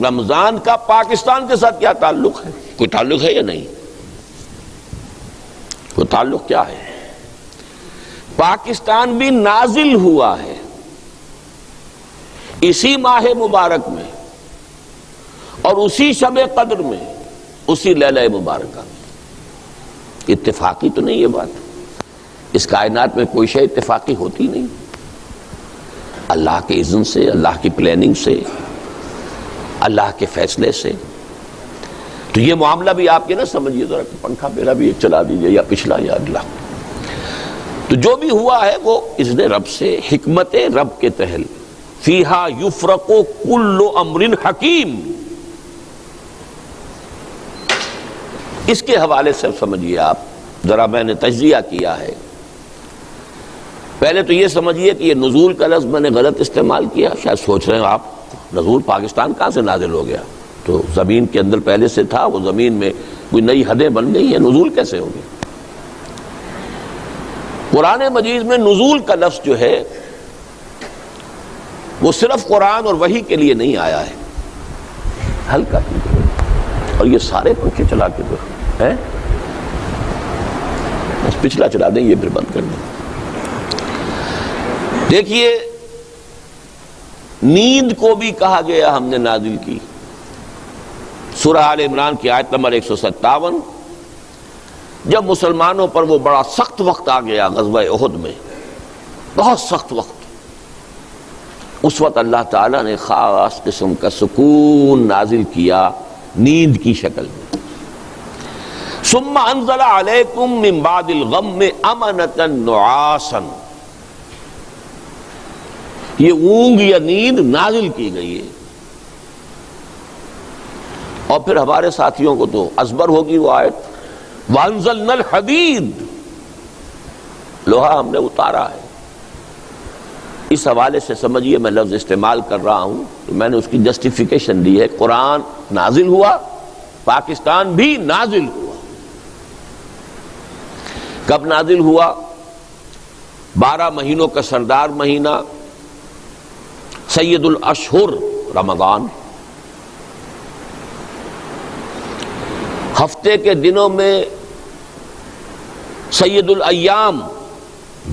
رمضان کا پاکستان کے ساتھ کیا تعلق ہے؟ کوئی تعلق ہے یا نہیں؟ کوئی تعلق کیا ہے؟ پاکستان بھی نازل ہوا ہے اسی ماہ مبارک میں اور اسی شب قدر میں، اسی لیلہ مبارکہ میں۔ اتفاقی تو نہیں یہ بات، اس کائنات میں کوئی شے اتفاقی ہوتی نہیں، اللہ کے اذن سے، اللہ کی پلاننگ سے، اللہ کے فیصلے سے۔ تو یہ معاملہ بھی آپ یہ نہ سمجھیے، ذرا پنکھا میرا بھی ایک چلا دیجئے، یا پچھلا یا اگلا۔ تو جو بھی ہوا ہے وہ اذن رب سے، حکمت رب کے تحت۔ فیہا یفرق کل امر حکیم، اس کے حوالے سے سمجھیے آپ، ذرا میں نے تجزیہ کیا ہے۔ پہلے تو یہ سمجھیے کہ یہ نزول کا لفظ میں نے غلط استعمال کیا، شاید سوچ رہے ہیں آپ نزول پاکستان کہاں سے نازل ہو گیا؟ تو زمین کے اندر پہلے سے تھا، وہ زمین میں کوئی نئی حدیں بن گئی ہیں، نزول کیسے ہو گیا؟ قرآن مجید میں نزول کا لفظ جو ہے وہ صرف قرآن اور وحی کے لیے نہیں آیا ہے۔ ہلکا اور یہ سارے پنکھے چلا کے دو ہے، بس پچھلا چلا دیں، یہ پھر بند کر دیں۔ دیکھیے، نیند کو بھی کہا گیا ہم نے نازل کی۔ سورہ آل عمران کی آیت نمبر 157، جب مسلمانوں پر وہ بڑا سخت وقت آ گیا غزوہ احد میں، بہت سخت وقت، اس وقت اللہ تعالیٰ نے خاص قسم کا سکون نازل کیا نیند کی شکل میں۔ ثم انزل علیکم من بعد الغم امنۃ نعاسا، یہ اونگ یا نیند نازل کی گئی ہے۔ اور پھر ہمارے ساتھیوں کو تو ازبر ہوگی وہ آیت، وانزلنا الحدید، لوہا ہم نے اتارا ہے۔ اس حوالے سے سمجھیے میں لفظ استعمال کر رہا ہوں تو میں نے اس کی جسٹیفیکیشن دی ہے۔ قرآن نازل ہوا، پاکستان بھی نازل ہوا۔ کب نازل ہوا؟ 12 مہینوں کا سردار مہینہ، سید الاشہر رمضان، ہفتے کے دنوں میں سید الایام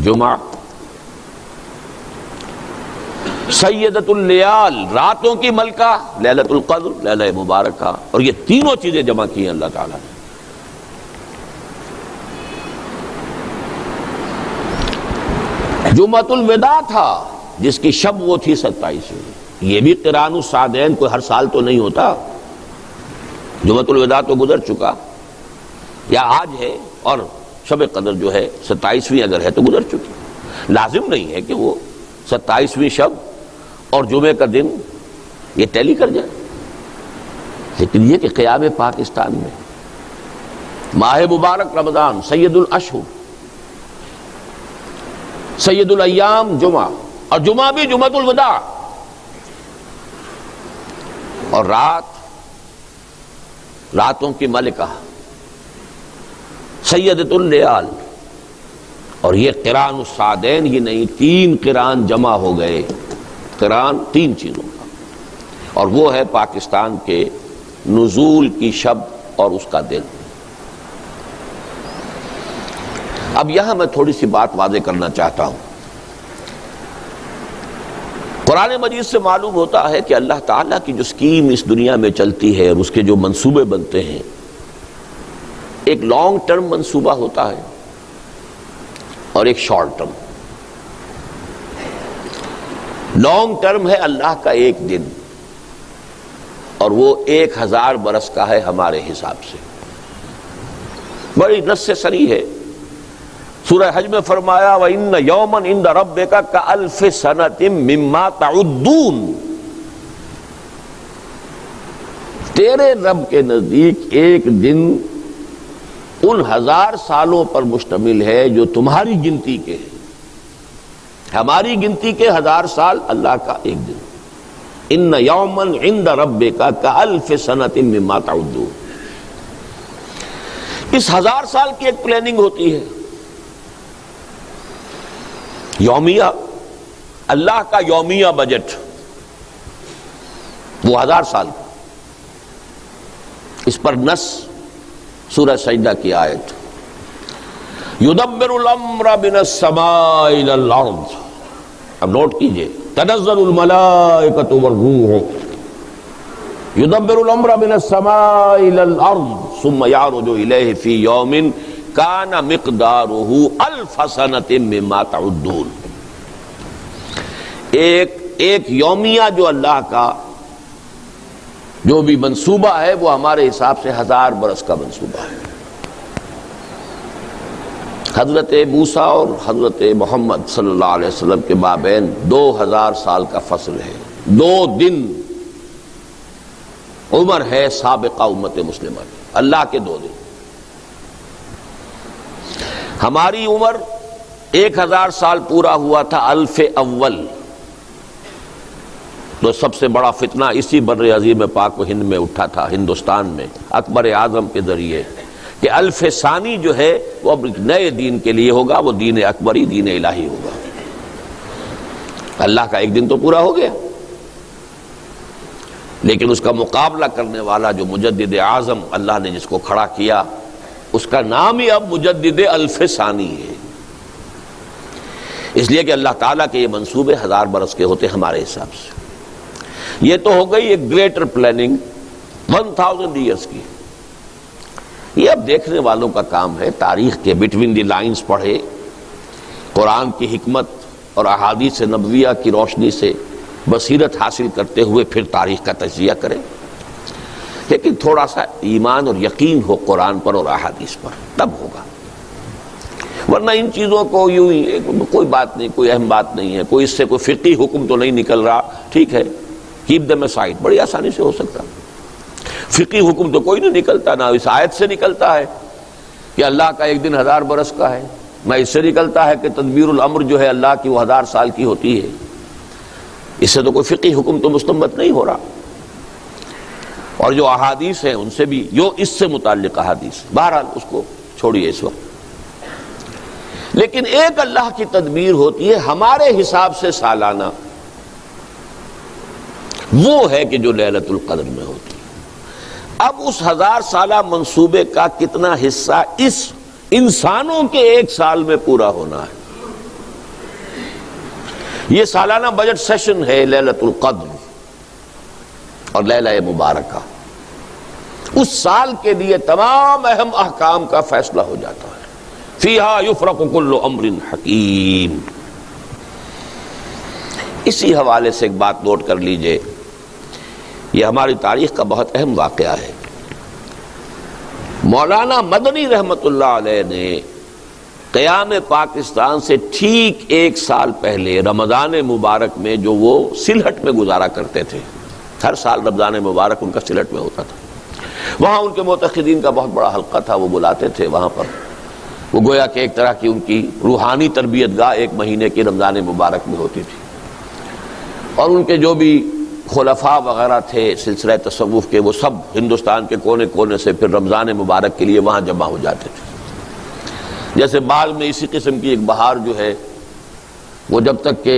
جمعہ، سیدۃ اللیال راتوں کی ملکہ لیلۃ القدر لیلہ مبارکہ، اور یہ تینوں چیزیں جمع کی ہیں اللہ تعالیٰ نے۔ جمعۃ الوداع تھا جس کی شب وہ تھی 27، یہ بھی قران الصادین کوئی ہر سال تو نہیں ہوتا، جمعۃ الوداع تو گزر چکا، یا آج ہے، اور شب قدر جو ہے 27ویں اگر ہے تو گزر چکی۔ لازم نہیں ہے کہ وہ 27ویں شب اور جمعے کا دن یہ ٹیلی کر جائے، لیکن یہ کہ قیام پاکستان میں ماہ مبارک رمضان، سید الاشہر، سید الایام جمعہ، اور جمعہ بھی جمعۃ الوداع، اور راتوں کی ملکہ سیدۃ اللیال، اور یہ قران الصادین ہی نہیں، 3 قران جمع ہو گئے، قران 3 چیزوں کا، اور وہ ہے پاکستان کے نزول کی شب اور اس کا دن۔ اب یہاں میں تھوڑی سی بات واضح کرنا چاہتا ہوں۔ قرآن مجید سے معلوم ہوتا ہے کہ اللہ تعالیٰ کی جو اسکیم اس دنیا میں چلتی ہے اور اس کے جو منصوبے بنتے ہیں، ایک لانگ ٹرم منصوبہ ہوتا ہے اور ایک شارٹ ٹرم۔ لانگ ٹرم ہے اللہ کا ایک دن، اور وہ 1000 برس کا ہے ہمارے حساب سے، بڑی نص صریح ہے۔ سورہ حج میں فرمایا وَإِنَّ يَوْمًا عِندَ رَبِّكَ كَأَلْفِ سَنَةٍ مِّمَّا تَعُدُّونَ، تیرے رب کے نزدیک ایک دن ان 1000 سالوں پر مشتمل ہے جو تمہاری گنتی کے ہیں۔ ہماری گنتی کے 1000 سال، اللہ کا ایک دن۔ إِنَّ يَوْمًا عِندَ رَبِّكَ كَأَلْفِ سَنَةٍ مِّمَّا تَعُدُّونَ۔ اس 1000 سال کی ایک پلاننگ ہوتی ہے، یومیہ، اللہ کا یومیہ بجٹ، وہ 1000 سال کا۔ اس پر نص سورہ سجدہ کی آیت، یدبر الامر من السماء الى الارض. اب نوٹ کیجئے، تنزل الملائکۃ والروح، یدبر الامر من السماء الى الارض ثم یعرج الیہ فی یوم کان مقدارہ الف سنۃ مما تعدون. ایک یومیہ جو اللہ کا جو بھی منصوبہ ہے وہ ہمارے حساب سے 1000 برس کا منصوبہ ہے. حضرت موسیٰ اور حضرت محمد صلی اللہ علیہ وسلم کے مابین 2000 سال کا فصل ہے. 2 دن عمر ہے سابقہ امت مسلمہ کی، اللہ کے 2 دن. ہماری عمر 1000 سال پورا ہوا تھا الف اول. تو سب سے بڑا فتنہ اسی بر عظیم پاک و ہند میں اٹھا تھا، ہندوستان میں اکبر اعظم کے ذریعے، کہ الف ثانی جو ہے وہ اب نئے دین کے لیے ہوگا، وہ دین اکبری، دین الہی ہوگا. اللہ کا ایک دن تو پورا ہو گیا، لیکن اس کا مقابلہ کرنے والا جو مجدد اعظم اللہ نے جس کو کھڑا کیا، اس کا نام ہی اب مجدد الف ثانی ہے. اس لیے کہ اللہ تعالیٰ کے یہ منصوبے 1000 برس کے ہوتے ہمارے حساب سے. یہ تو ہو گئی ایک گریٹر پلاننگ 1000 ایئرس کی. یہ اب دیکھنے والوں کا کام ہے، تاریخ کے بٹوین دی لائنز پڑھے، قرآن کی حکمت اور احادیث نبویہ کی روشنی سے بصیرت حاصل کرتے ہوئے پھر تاریخ کا تجزیہ کرے. لیکن تھوڑا سا ایمان اور یقین ہو قرآن پر اور احادیث پر، تب ہوگا. ورنہ ان چیزوں کو یوں ہی کوئی بات نہیں، کوئی اہم بات نہیں ہے، کوئی اس سے کوئی فقہی حکم تو نہیں نکل رہا، ٹھیک ہے، کیپ دیم اسائڈ، بڑی آسانی سے ہو سکتا. فقہی حکم تو کوئی نہیں نکلتا، نہ اس آیت سے نکلتا ہے کہ اللہ کا ایک دن 1000 برس کا ہے، نہ اس سے نکلتا ہے کہ تدبیر الامر جو ہے اللہ کی وہ 1000 سال کی ہوتی ہے. اس سے تو کوئی فقہی حکم تو مستنبط نہیں ہو رہا. اور جو احادیث ہیں ان سے بھی، جو اس سے متعلق احادیث، بہرحال اس کو چھوڑیے اس وقت. لیکن ایک اللہ کی تدبیر ہوتی ہے ہمارے حساب سے سالانہ، وہ ہے کہ جو لیلۃ القدر میں ہوتی ہے. اب اس 1000 سالہ منصوبے کا کتنا حصہ اس انسانوں کے 1 سال میں پورا ہونا ہے. یہ سالانہ بجٹ سیشن ہے لیلۃ القدر اور لیلہ مبارکہ. اس سال کے لیے تمام اہم احکام کا فیصلہ ہو جاتا ہے. فیہا یفرق کل امر حکیم. اسی حوالے سے ایک بات نوٹ کر لیجئے، یہ ہماری تاریخ کا بہت اہم واقعہ ہے. مولانا مدنی رحمت اللہ علیہ نے قیام پاکستان سے ٹھیک 1 سال پہلے رمضان مبارک میں جو وہ سلہٹ میں گزارا کرتے تھے، ہر سال رمضان مبارک ان کا سلہٹ میں ہوتا تھا. وہاں ان کے معتقدین کا بہت بڑا حلقہ تھا، وہ بلاتے تھے وہاں پر. وہ گویا کہ ایک طرح کی ان کی روحانی تربیت گاہ 1 مہینے کی رمضان مبارک میں ہوتی تھی. اور ان کے جو بھی خلفاء وغیرہ تھے سلسلہ تصوف کے، وہ سب ہندوستان کے کونے کونے سے پھر رمضان مبارک کے لیے وہاں جمع ہو جاتے تھے. جیسے بعد میں اسی قسم کی ایک بہار جو ہے وہ جب تک کہ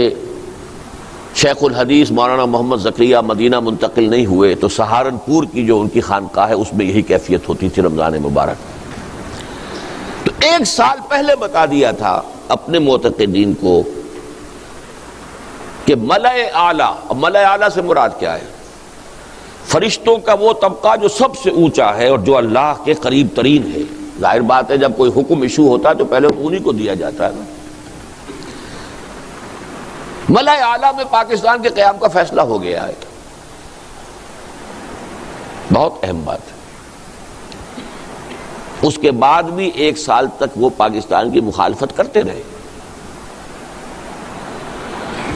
شیخ الحدیث مولانا محمد زکریا مدینہ منتقل نہیں ہوئے تو سہارنپور کی جو ان کی خانقاہ ہے اس میں یہی کیفیت ہوتی تھی رمضان مبارک. تو 1 سال پہلے بتا دیا تھا اپنے معتقدین کو کہ ملأ اعلیٰ، ملأ اعلیٰ سے مراد کیا ہے؟ فرشتوں کا وہ طبقہ جو سب سے اونچا ہے اور جو اللہ کے قریب ترین ہے. ظاہر بات ہے جب کوئی حکم ایشو ہوتا ہے تو پہلے انہی کو دیا جاتا ہے نا. ملأ اعلیٰ میں پاکستان کے قیام کا فیصلہ ہو گیا ہے. بہت اہم بات ہے. اس کے بعد بھی 1 سال تک وہ پاکستان کی مخالفت کرتے رہے،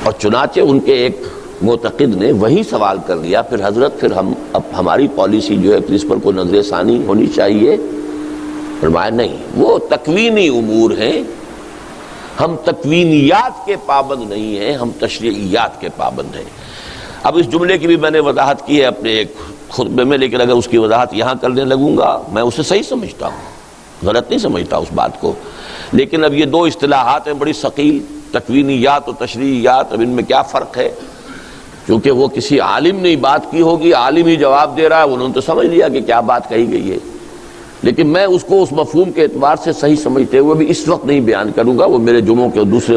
اور چنانچہ ان کے ایک معتقد نے وہی سوال کر لیا، پھر حضرت پھر اب ہماری پالیسی جو ہے پھر اس پر کوئی نظر ثانی ہونی چاہیے. فرمایا نہیں، وہ تکوینی امور ہیں، ہم تکوینیات کے پابند نہیں ہیں، ہم تشریعیات کے پابند ہیں. اب اس جملے کی بھی میں نے وضاحت کی ہے اپنے ایک خطبے میں، لیکن اگر اس کی وضاحت یہاں کرنے لگوں گا میں اسے صحیح سمجھتا ہوں، غلط نہیں سمجھتا اس بات کو. لیکن اب یہ 2 اصطلاحات ہیں بڑی ثقیل، تکوینیات و تشریعیات. اب ان میں کیا فرق ہے؟ چونکہ وہ کسی عالم نے بات کی ہوگی، عالم ہی جواب دے رہا ہے، انہوں نے تو سمجھ لیا کہ کیا بات کہی گئی ہے، لیکن میں اس کو اس مفہوم کے اعتبار سے صحیح سمجھتے ہوئے بھی اس وقت نہیں بیان کروں گا، وہ میرے جمعوں کے دوسرے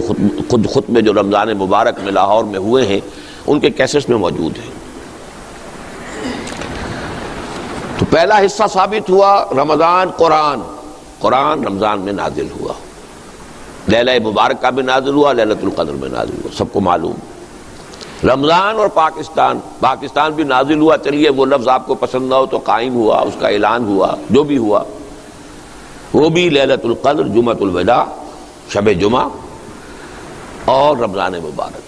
خطبے جو رمضان مبارک میں لاہور میں ہوئے ہیں ان کے کیسٹس میں موجود ہیں۔ تو پہلا حصہ ثابت ہوا رمضان قرآن رمضان میں نازل ہوا، لیلہ مبارکہ میں نازل ہوا، لیلۃ القدر میں نازل ہوا، سب کو معلوم۔ رمضان اور پاکستان بھی نازل ہوا، چلیے وہ لفظ آپ کو پسند نہ ہو تو قائم ہوا، اس کا اعلان ہوا، جو بھی ہوا، وہ بھی لیلۃ القدر، جمعۃ الوداع، شب جمعہ اور رمضان مبارک۔